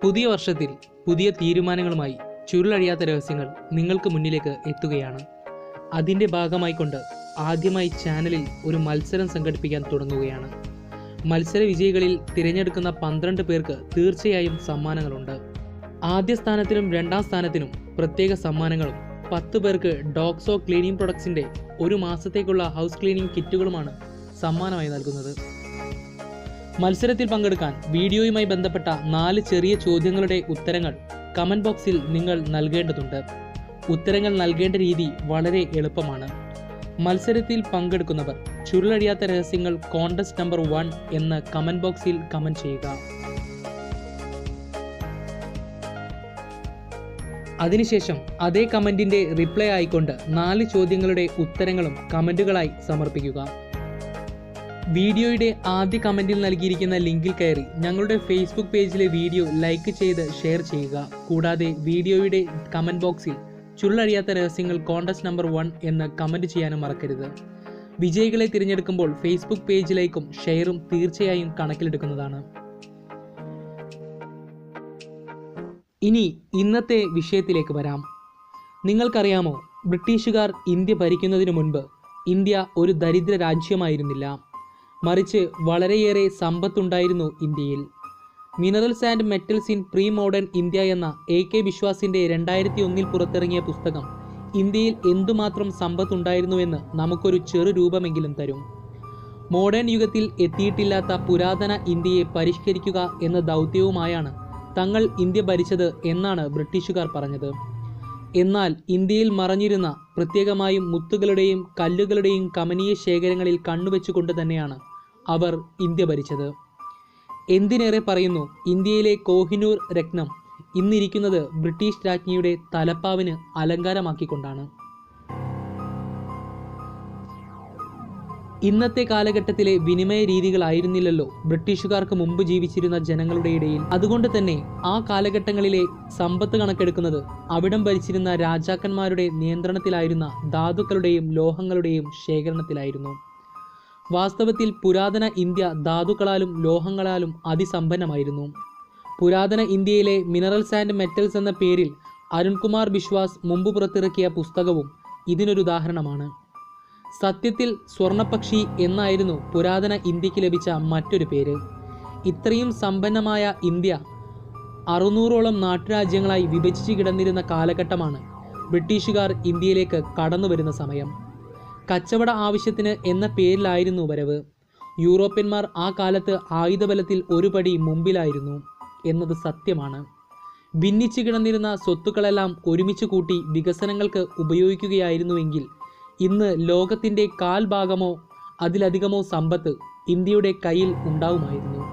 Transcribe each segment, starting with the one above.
പുതിയ വർഷത്തിൽ പുതിയ തീരുമാനങ്ങളുമായി ചുരുളഴിയാത്ത രഹസ്യങ്ങൾ നിങ്ങൾക്ക് മുന്നിലേക്ക് എത്തുകയാണ്. അതിൻ്റെ ഭാഗമായിക്കൊണ്ട് ആദ്യമായി ചാനലിൽ ഒരു മത്സരം സംഘടിപ്പിക്കാൻ തുടങ്ങുകയാണ്. മത്സര വിജയികളിൽ തിരഞ്ഞെടുക്കുന്ന 12 പേർക്ക് തീർച്ചയായും സമ്മാനങ്ങളുണ്ട്. ആദ്യ സ്ഥാനത്തിനും 2ാം സ്ഥാനത്തിനും പ്രത്യേക സമ്മാനങ്ങളും 10 പേർക്ക് ഡോക്സോ ക്ലീനിങ് പ്രൊഡക്ട്സിൻ്റെ 1 മാസത്തേക്കുള്ള ഹൗസ് ക്ലീനിങ് കിറ്റുകളുമാണ് സമ്മാനമായി നൽകുന്നത്. മത്സരത്തിൽ പങ്കെടുക്കാൻ വീഡിയോയുമായി ബന്ധപ്പെട്ട 4 ചെറിയ ചോദ്യങ്ങളുടെ ഉത്തരങ്ങൾ കമൻറ്റ് ബോക്സിൽ നിങ്ങൾ നൽകേണ്ടതുണ്ട്. ഉത്തരങ്ങൾ നൽകേണ്ട രീതി വളരെ എളുപ്പമാണ്. മത്സരത്തിൽ പങ്കെടുക്കുന്നവർ ചുരുളഴിയാത്ത രഹസ്യങ്ങൾ കോൺടെസ്റ്റ് നമ്പർ 1 എന്ന് കമൻറ്റ് ബോക്സിൽ കമൻറ്റ് ചെയ്യുക. അതിനുശേഷം അതേ കമൻറ്റിൻ്റെ റിപ്ലൈ ആയിക്കൊണ്ട് 4 ചോദ്യങ്ങളുടെ ഉത്തരങ്ങളും കമൻറ്റുകളായി സമർപ്പിക്കുക. വീഡിയോയുടെ ആദ്യ കമൻറ്റിൽ നൽകിയിരിക്കുന്ന ലിങ്കിൽ കയറി ഞങ്ങളുടെ ഫേസ്ബുക്ക് പേജിലെ വീഡിയോ ലൈക്ക് ചെയ്ത് ഷെയർ ചെയ്യുക. കൂടാതെ വീഡിയോയുടെ കമൻറ്റ് ബോക്സിൽ ചുരുളഴിയാത്ത രഹസ്യങ്ങൾ കോൺടെസ്റ്റ് നമ്പർ 1 എന്ന് കമൻറ്റ് ചെയ്യാനും മറക്കരുത്. വിജയികളെ തിരഞ്ഞെടുക്കുമ്പോൾ ഫേസ്ബുക്ക് പേജിലേക്കും ഷെയറും തീർച്ചയായും കണക്കിലെടുക്കുന്നതാണ്. ഇനി ഇന്നത്തെ വിഷയത്തിലേക്ക് വരാം. നിങ്ങൾക്കറിയാമോ, ബ്രിട്ടീഷുകാർ ഇന്ത്യ ഭരിക്കുന്നതിനു മുൻപ് ഇന്ത്യ ഒരു ദരിദ്ര രാജ്യമായിരുന്നില്ല, മറിച്ച് വളരെയേറെ സമ്പത്തുണ്ടായിരുന്നു ഇന്ത്യയിൽ. Minerals and metals in pre modern India എന്ന AK ബിശ്വാസിൻ്റെ 2001 പുറത്തിറങ്ങിയ പുസ്തകം ഇന്ത്യയിൽ എന്തുമാത്രം സമ്പത്തുണ്ടായിരുന്നുവെന്ന് നമുക്കൊരു ചെറു രൂപമെങ്കിലും തരും. മോഡേൺ യുഗത്തിൽ എത്തിയിട്ടില്ലാത്ത പുരാതന ഇന്ത്യയെ പരിഷ്കരിക്കുക എന്ന ദൗത്യവുമായാണ് തങ്ങൾ ഇന്ത്യ ഭരിച്ചത് എന്നാണ് ബ്രിട്ടീഷുകാർ പറഞ്ഞത്. എന്നാൽ ഇന്ത്യയിൽ മറഞ്ഞിരുന്ന പ്രത്യേകമായും മുത്തുകളുടെയും കല്ലുകളുടെയും കമനീയ ശേഖരങ്ങളിൽ കണ്ണുവെച്ചുകൊണ്ട് തന്നെയാണ് അവർ ഇന്ത്യ ഭരിച്ചത്. എന്തിനേറെ പറയുന്നു, ഇന്ത്യയിലെ കോഹിനൂർ രത്നം ഇന്നിരിക്കുന്നത് ബ്രിട്ടീഷ് രാജ്ഞിയുടെ തലപ്പാവിന് അലങ്കാരമാക്കിക്കൊണ്ടാണ്. ഇന്നത്തെ കാലഘട്ടത്തിലെ വിനിമയ രീതികളായിരുന്നില്ലല്ലോ ബ്രിട്ടീഷുകാർക്ക് മുമ്പ് ജീവിച്ചിരുന്ന ജനങ്ങളുടെ ഇടയിൽ. അതുകൊണ്ട് തന്നെ ആ കാലഘട്ടങ്ങളിലെ സമ്പത്ത് കണക്കെടുക്കുന്നത് അവിടം ഭരിച്ചിരുന്ന രാജാക്കന്മാരുടെ നിയന്ത്രണത്തിലായിരുന്ന ധാതുക്കളുടെയും ലോഹങ്ങളുടെയും ശേഖരണത്തിലായിരുന്നു. വാസ്തവത്തിൽ പുരാതന ഇന്ത്യ ധാതുക്കളാലും ലോഹങ്ങളാലും അതിസമ്പന്നമായിരുന്നു. പുരാതന ഇന്ത്യയിലെ മിനറൽസ് ആൻഡ് മെറ്റൽസ് എന്ന പേരിൽ അരുൺകുമാർ ബിശ്വാസ് മുമ്പ് പുറത്തിറക്കിയ പുസ്തകവും ഇതിനൊരു ഉദാഹരണമാണ്. സത്യത്തിൽ സ്വർണപക്ഷി എന്നായിരുന്നു പുരാതന ഇന്ത്യക്ക് ലഭിച്ച മറ്റൊരു പേര്. ഇത്രയും സമ്പന്നമായ ഇന്ത്യ 600ഓളം നാട്ടുരാജ്യങ്ങളായി വിഭജിച്ച് കിടന്നിരുന്ന കാലഘട്ടമാണ് ബ്രിട്ടീഷുകാർ ഇന്ത്യയിലേക്ക് കടന്നു വരുന്ന സമയം. കച്ചവട ആവശ്യത്തിന് എന്ന പേരിലായിരുന്നു വരവ്. യൂറോപ്യന്മാർ ആ കാലത്ത് ആയുധബലത്തിൽ ഒരു പടി മുമ്പിലായിരുന്നു എന്നത് സത്യമാണ്. ഭിന്നിച്ചു കിടന്നിരുന്ന സ്വത്തുക്കളെല്ലാം ഒരുമിച്ച് കൂട്ടി വികസനങ്ങൾക്ക് ഉപയോഗിക്കുകയായിരുന്നുവെങ്കിൽ ഇന്ന് ലോകത്തിൻ്റെ 1/4 ഭാഗമോ അതിലധികമോ സമ്പത്ത് ഇന്ത്യയുടെ കയ്യിൽ ഉണ്ടാവുമായിരുന്നു.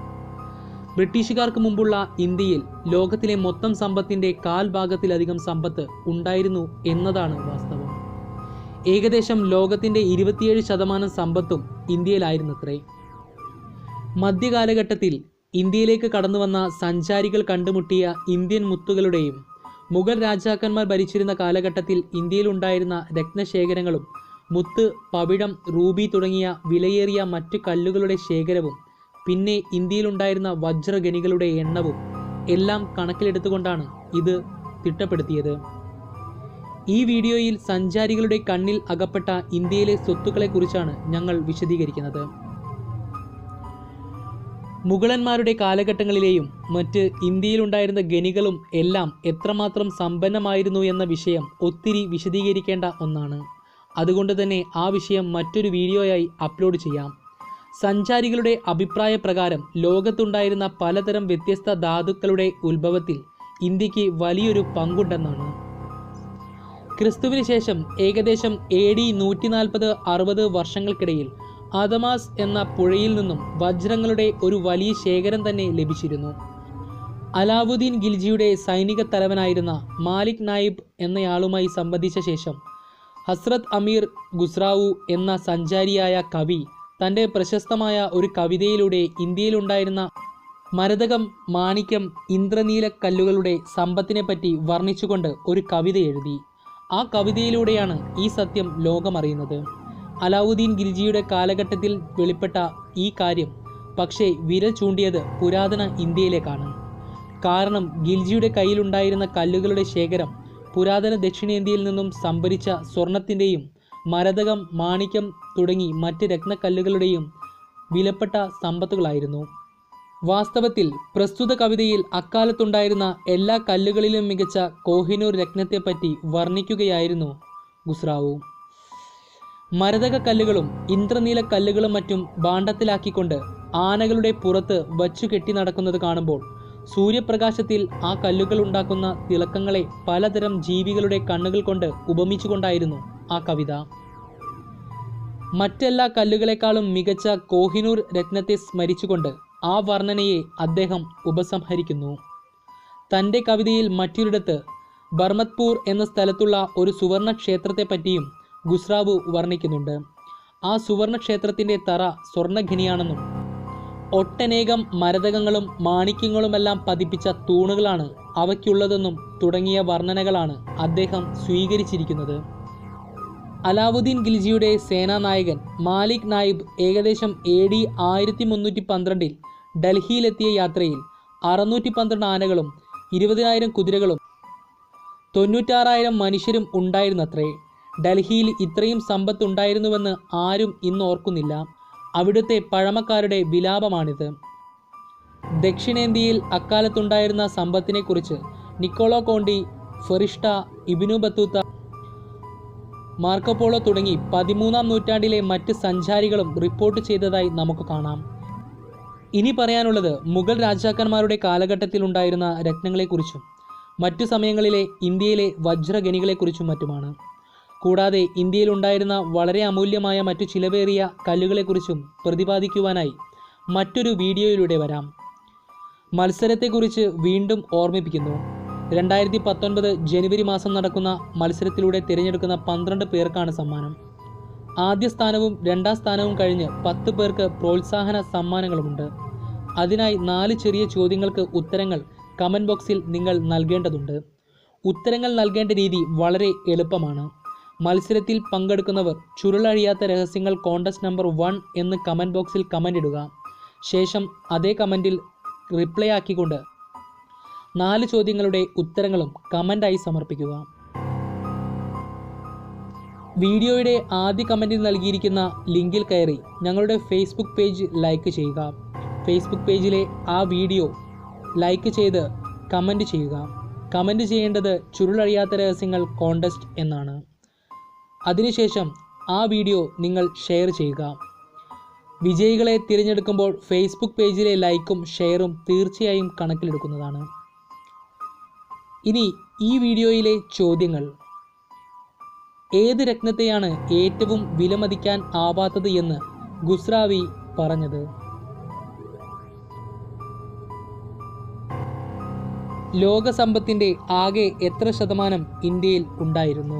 ബ്രിട്ടീഷുകാർക്ക് മുമ്പുള്ള ഇന്ത്യയിൽ ലോകത്തിലെ മൊത്തം സമ്പത്തിൻ്റെ 1/4 ഭാഗത്തിലധികം സമ്പത്ത് ഉണ്ടായിരുന്നു എന്നതാണ് വാസ്തവം. ഏകദേശം ലോകത്തിൻ്റെ 27% സമ്പത്തും ഇന്ത്യയിലായിരുന്നത്രേ. മധ്യകാലഘട്ടത്തിൽ ഇന്ത്യയിലേക്ക് കടന്നുവന്ന സഞ്ചാരികൾ കണ്ടുമുട്ടിയ ഇന്ത്യൻ മുത്തുകളുടെയും മുഗൾ രാജാക്കന്മാർ ഭരിച്ചിരുന്ന കാലഘട്ടത്തിൽ ഇന്ത്യയിലുണ്ടായിരുന്ന രത്നശേഖരങ്ങളും മുത്ത്, പവിഴം, റൂബി തുടങ്ങിയ വിലയേറിയ മറ്റു കല്ലുകളുടെ ശേഖരവും പിന്നെ ഇന്ത്യയിലുണ്ടായിരുന്ന വജ്രഖനികളുടെ എണ്ണവും എല്ലാം കണക്കിലെടുത്തുകൊണ്ടാണ് ഇത് തിട്ടപ്പെടുത്തിയത്. ഈ വീഡിയോയിൽ സഞ്ചാരികളുടെ കണ്ണിൽ അകപ്പെട്ട ഇന്ത്യയിലെ സ്വത്തുക്കളെക്കുറിച്ചാണ് ഞങ്ങൾ വിശദീകരിക്കുന്നത്. മുഗളന്മാരുടെ കാലഘട്ടങ്ങളിലെയും മറ്റ് ഇന്ത്യയിലുണ്ടായിരുന്ന ഖനികളും എല്ലാം എത്രമാത്രം സമ്പന്നമായിരുന്നു എന്ന വിഷയം ഒത്തിരി വിശദീകരിക്കേണ്ട ഒന്നാണ്. അതുകൊണ്ട് തന്നെ ആ വിഷയം മറ്റൊരു വീഡിയോയായി അപ്ലോഡ് ചെയ്യാം. സഞ്ചാരികളുടെ അഭിപ്രായ പ്രകാരം ലോകത്തുണ്ടായിരുന്ന പലതരം വ്യത്യസ്ത ധാതുക്കളുടെ ഉത്ഭവത്തിൽ ഇന്ത്യക്ക് വലിയൊരു പങ്കുണ്ടെന്നാണ്. ക്രിസ്തുവിന് ശേഷം ഏകദേശം AD 140-60 വർഷങ്ങൾക്കിടയിൽ ആദമാസ് എന്ന പുഴയിൽ നിന്നും വജ്രങ്ങളുടെ ഒരു വലിയ ശേഖരം തന്നെ ലഭിച്ചിരുന്നു. അലാവുദ്ദീൻ ഖിൽജിയുടെ സൈനിക തലവനായിരുന്ന മാലിക് നായിബ് എന്നയാളുമായി സംബന്ധിച്ച ശേഷം ഹസ്രത്ത് അമീർ ഖുസ്രാവു എന്ന സഞ്ചാരിയായ കവി തൻ്റെ പ്രശസ്തമായ ഒരു കവിതയിലൂടെ ഇന്ത്യയിലുണ്ടായിരുന്ന മരതകം, മാണിക്യം, ഇന്ദ്രനീല കല്ലുകളുടെ സമ്പത്തിനെപ്പറ്റി വർണ്ണിച്ചുകൊണ്ട് ഒരു കവിത എഴുതി. ആ കവിതയിലൂടെയാണ് ഈ സത്യം ലോകമറിയുന്നത്. അലാവുദ്ദീൻ ഖിൽജിയുടെ കാലഘട്ടത്തിൽ വെളിപ്പെട്ട ഈ കാര്യം പക്ഷേ വിരൽ ചൂണ്ടിയത് പുരാതന ഇന്ത്യയിലേക്കാണ്. കാരണം ഖിൽജിയുടെ കയ്യിലുണ്ടായിരുന്ന കല്ലുകളുടെ ശേഖരം പുരാതന ദക്ഷിണേന്ത്യയിൽ നിന്നും സംഭരിച്ച സ്വർണത്തിൻ്റെയും മരതകം, മാണിക്യം തുടങ്ങി മറ്റ് രത്നക്കല്ലുകളുടെയും വിലപ്പെട്ട സമ്പത്തുകളായിരുന്നു. വാസ്തവത്തിൽ പ്രസ്തുത കവിതയിൽ അക്കാലത്തുണ്ടായിരുന്ന എല്ലാ കല്ലുകളിലും മികച്ച കോഹിനൂർ രത്നത്തെപ്പറ്റി വർണ്ണിക്കുകയായിരുന്നു ഖുസ്രാവു. മരതക കല്ലുകളും ഇന്ദ്രനീല കല്ലുകളും മറ്റും ഭാണ്ഡത്തിലാക്കിക്കൊണ്ട് ആനകളുടെ പുറത്ത് വച്ചു കെട്ടി നടക്കുന്നത് കാണുമ്പോൾ സൂര്യപ്രകാശത്തിൽ ആ കല്ലുകൾ ഉണ്ടാക്കുന്ന തിളക്കങ്ങളെ പലതരം ജീവികളുടെ കണ്ണുകൾ കൊണ്ട് ഉപമിച്ചുകൊണ്ടായിരുന്നു ആ കവിത. മറ്റെല്ലാ കല്ലുകളെക്കാളും മികച്ച കോഹിനൂർ രത്നത്തെ സ്മരിച്ചുകൊണ്ട് ആ വർണ്ണനയെ അദ്ദേഹം ഉപസംഹരിക്കുന്നു. തൻ്റെ കവിതയിൽ മറ്റൊരിടത്ത് ബർമത്പൂർ എന്ന സ്ഥലത്തുള്ള ഒരു സുവർണ ക്ഷേത്രത്തെപ്പറ്റിയും ഖുസ്രാവു വർണ്ണിക്കുന്നുണ്ട്. ആ സുവർണ ക്ഷേത്രത്തിൻ്റെ തറ സ്വർണ്ണഖനിയാണെന്നും ഒട്ടനേകം മരതകങ്ങളും മാണിക്യങ്ങളുമെല്ലാം പതിപ്പിച്ച തൂണുകളാണ് അവയ്ക്കുള്ളതെന്നും തുടങ്ങിയ വർണ്ണനകളാണ് അദ്ദേഹം സ്വീകരിച്ചിരിക്കുന്നത്. അലാവുദ്ദീൻ ഖിൽജിയുടെ സേനാനായകൻ മാലിക് നായിബ് ഏകദേശം AD 1312 ഡൽഹിയിലെത്തിയ യാത്രയിൽ 612 ആനകളും 20,000 കുതിരകളും 96,000 മനുഷ്യരും ഉണ്ടായിരുന്നത്രേ. ഡൽഹിയിൽ ഇത്രയും സമ്പത്ത് ഉണ്ടായിരുന്നുവെന്ന് ആരും ഇന്ന് ഓർക്കുന്നില്ല. അവിടുത്തെ പഴമക്കാരുടെ വിലാപമാണിത്. ദക്ഷിണേന്ത്യയിൽ അക്കാലത്തുണ്ടായിരുന്ന സമ്പത്തിനെക്കുറിച്ച് Niccolo Conti, Ferishta, Ibn Battuta, Marco Polo തുടങ്ങി 13-ാം നൂറ്റാണ്ടിലെ മറ്റ് സഞ്ചാരികളും റിപ്പോർട്ട് ചെയ്തതായി നമുക്ക് കാണാം. ഇനി പറയാനുള്ളത് മുഗൾ രാജാക്കന്മാരുടെ കാലഘട്ടത്തിലുണ്ടായിരുന്ന രത്നങ്ങളെക്കുറിച്ചും മറ്റു സമയങ്ങളിലെ ഇന്ത്യയിലെ വജ്രഖനികളെക്കുറിച്ചും മറ്റുമാണ്. കൂടാതെ ഇന്ത്യയിലുണ്ടായിരുന്ന വളരെ അമൂല്യമായ മറ്റു ചിലവേറിയ കല്ലുകളെക്കുറിച്ചും പ്രതിപാദിക്കുവാനായി മറ്റൊരു വീഡിയോയിലൂടെ വരാം. മത്സരത്തെക്കുറിച്ച് വീണ്ടും ഓർമ്മിപ്പിക്കുന്നു. 2019 ജനുവരി മാസം നടക്കുന്ന മത്സരത്തിലൂടെ തിരഞ്ഞെടുക്കുന്ന 12 പേർക്കാണ് സമ്മാനം. ആദ്യ സ്ഥാനവും 2ാം സ്ഥാനവും കഴിഞ്ഞ് 10 പേർക്ക് പ്രോത്സാഹന സമ്മാനങ്ങളുമുണ്ട്. അതിനായി 4 ചെറിയ ചോദ്യങ്ങൾക്ക് ഉത്തരങ്ങൾ കമൻറ്റ് ബോക്സിൽ നിങ്ങൾ നൽകേണ്ടതുണ്ട്. ഉത്തരങ്ങൾ നൽകേണ്ട രീതി വളരെ എളുപ്പമാണ്. മത്സരത്തിൽ പങ്കെടുക്കുന്നവർ ചുരുളഴിയാത്ത രഹസ്യങ്ങൾ കോൺടെസ്റ്റ് നമ്പർ 1 എന്ന് കമൻറ്റ് ബോക്സിൽ കമൻ്റ് ഇടുക. ശേഷം അതേ കമൻറ്റിൽ റിപ്ലൈ ആക്കിക്കൊണ്ട് 4 ചോദ്യങ്ങളുടെ ഉത്തരങ്ങളും കമൻ്റായി സമർപ്പിക്കുക. വീഡിയോയുടെ ആദ്യ കമൻറ്റിൽ നൽകിയിരിക്കുന്ന ലിങ്കിൽ കയറി ഞങ്ങളുടെ ഫേസ്ബുക്ക് പേജ് ലൈക്ക് ചെയ്യുക. ഫേസ്ബുക്ക് പേജിലെ ആ വീഡിയോ ലൈക്ക് ചെയ്ത് കമൻറ്റ് ചെയ്യുക. കമൻറ്റ് ചെയ്യേണ്ടത് ചുരുളഴിയാത്ത രഹസ്യങ്ങൾ കോൺടെസ്റ്റ് എന്നാണ്. അതിനുശേഷം ആ വീഡിയോ നിങ്ങൾ ഷെയർ ചെയ്യുക. വിജയികളെ തിരഞ്ഞെടുക്കുമ്പോൾ ഫേസ്ബുക്ക് പേജിലെ ലൈക്കും ഷെയറും തീർച്ചയായും കണക്കിലെടുക്കുന്നതാണ്. ഇനി ഈ വീഡിയോയിലെ ചോദ്യങ്ങൾ: ഏത് രത്നത്തെയാണ് ഏറ്റവും വിലമതിക്കാൻ ആവാത്തത് എന്ന് ഖുസ്രാവി പറഞ്ഞത്? ലോകസമ്പത്തിൻ്റെ ആകെ എത്ര ശതമാനം ഇന്ത്യയിൽ ഉണ്ടായിരുന്നു?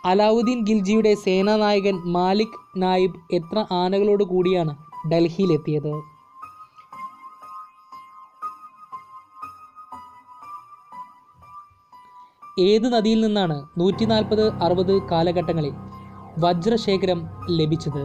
അലാവുദ്ദീൻ ഖിൽജിയുടെ സേനാനായകൻ മാലിക് നായിബ് എത്ര ആനകളോട് കൂടിയാണ് ഡൽഹിയിലെത്തിയത്? ഏത് നദിയിൽ നിന്നാണ് 140-60 കാലഘട്ടങ്ങളിൽ വജ്രശേഖരം ലഭിച്ചത്?